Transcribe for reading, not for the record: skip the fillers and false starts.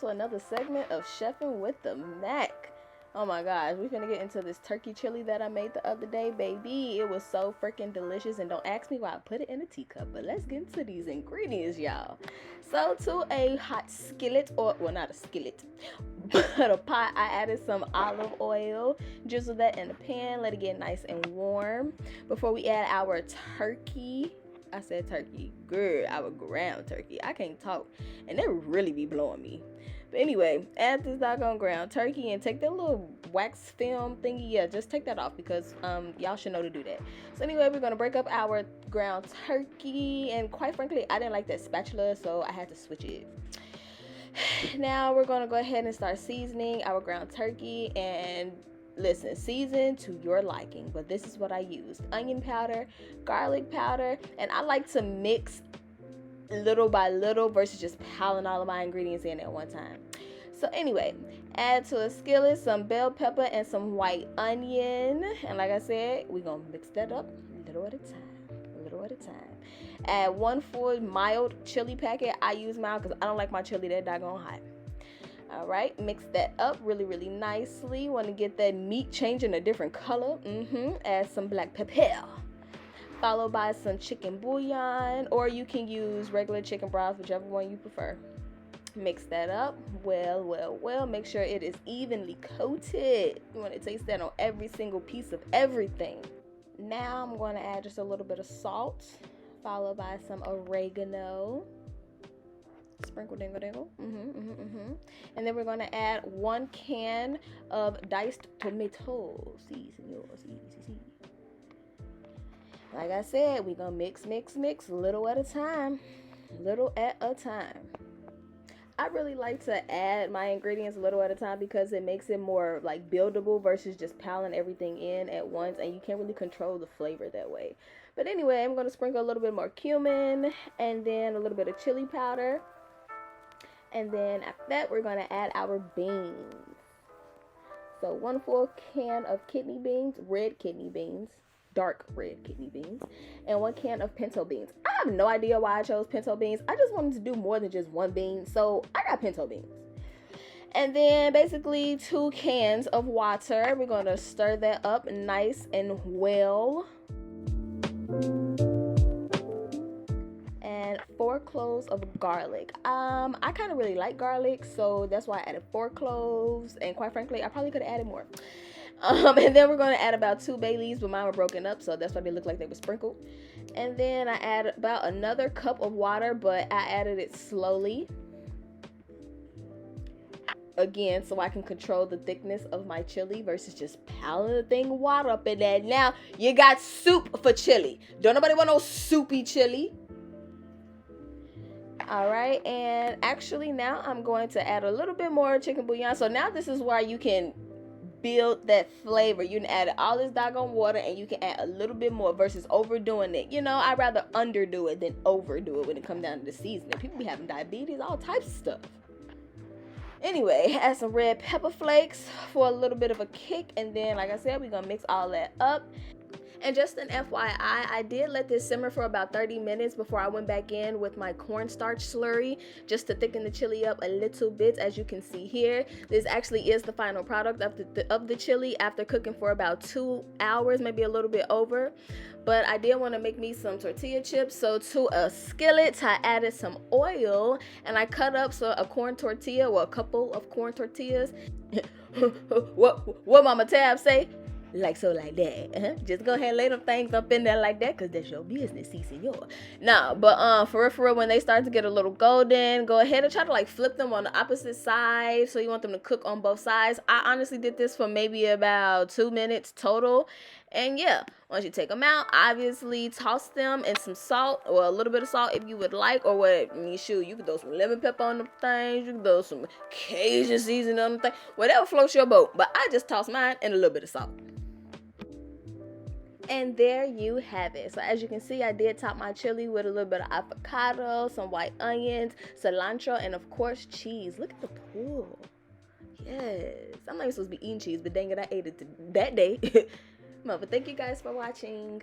to another segment of Chefing with the Mac. Oh my gosh, we finna get into this turkey chili that I made the other day, baby. It was so freaking delicious, and don't ask me why I put it in a teacup, but let's get into these ingredients, y'all. So to a hot skillet, or well, not a skillet, but a pot, I added some olive oil, drizzle that in the pan, let it get nice and warm before we add our turkey. I said turkey, girl, our ground turkey. I can't talk, and they really be blowing me. But anyway, add this doggone ground turkey and take that little wax film thingy. Yeah, just take that off because y'all should know to do that. So anyway, we're gonna break up our ground turkey, and quite frankly, I didn't like that spatula, so I had to switch it. Now we're gonna go ahead and start seasoning our ground turkey, and listen, season to your liking, but this is what I used: onion powder, garlic powder, and I like to mix little by little versus just piling all of my ingredients in at one time. So anyway, add to a skillet some bell pepper and some white onion, and like I said, we're gonna mix that up little at a time. Add 1 full mild chili packet. I use mild because I don't like my chili that doggone hot. All right, mix that up really nicely. Want to get that meat changing a different color. Add some black pepper, followed by some chicken bouillon, or you can use regular chicken broth, whichever one you prefer. Mix that up well. Make sure it is evenly coated. You want to taste that on every single piece of everything. Now I'm going to add just a little bit of salt, followed by some oregano. Sprinkle dingle. And then we're going to add 1 can of diced tomatoes. See. Like I said, we're going to mix little at a time. I really like to add my ingredients a little at a time because it makes it more like buildable versus just piling everything in at once, and you can't really control the flavor that way. But anyway, I'm going to sprinkle a little bit more cumin and then a little bit of chili powder. And then after that, we're going to add our beans. So 1 full can of kidney beans, red kidney beans, dark red kidney beans, and 1 can of pinto beans. I have no idea why I chose pinto beans. I just wanted to do more than just 1 bean, so I got pinto beans. And then basically 2 cans of water. We're going to stir that up nice and well. And 4 cloves of garlic. I kind of really like garlic, so that's why I added 4 cloves, and quite frankly, I probably could have added more. And then we're going to add about 2 bay leaves, but mine were broken up, so that's why they look like they were sprinkled. And then I added about another cup of water, but I added it slowly. Again, so I can control the thickness of my chili versus just piling the thing of water up in there. Now, you got soup for chili. Don't nobody want no soupy chili. All right, and actually now I'm going to add a little bit more chicken bouillon. So now this is where you can build that flavor. You can add all this doggone water, and you can add a little bit more versus overdoing it. You know, I'd rather underdo it than overdo it when it comes down to the seasoning. People be having diabetes, all types of stuff. Anyway, add some red pepper flakes for a little bit of a kick, and then like I said, we're gonna mix all that up. And just an FYI, I did let this simmer for about 30 minutes before I went back in with my cornstarch slurry just to thicken the chili up a little bit. As you can see here, this actually is the final product of the chili after cooking for about 2 hours, maybe a little bit over. But I did want to make me some tortilla chips, so to a skillet I added some oil, and I cut up a corn tortilla, well, a couple of corn tortillas. What Mama Tab say? Like so, like that. Just go ahead and lay them things up in there like that, because that's your business, si senor. Nah, but for real, when they start to get a little golden, go ahead and try to like flip them on the opposite side, so you want them to cook on both sides. I honestly did this for maybe about 2 minutes total. And yeah, once you take them out, obviously toss them in some salt, or a little bit of salt if you would like, or what, shoot, you can throw some lemon pepper on the things, you can throw some Cajun seasoning on the thing, whatever floats your boat. But I just toss mine in a little bit of salt. And there you have it. So as you can see, I did top my chili with a little bit of avocado, some white onions, cilantro, and of course cheese. Look at the pool. Yes. I'm not even supposed to be eating cheese, but dang it, I ate it that day. But thank you guys for watching.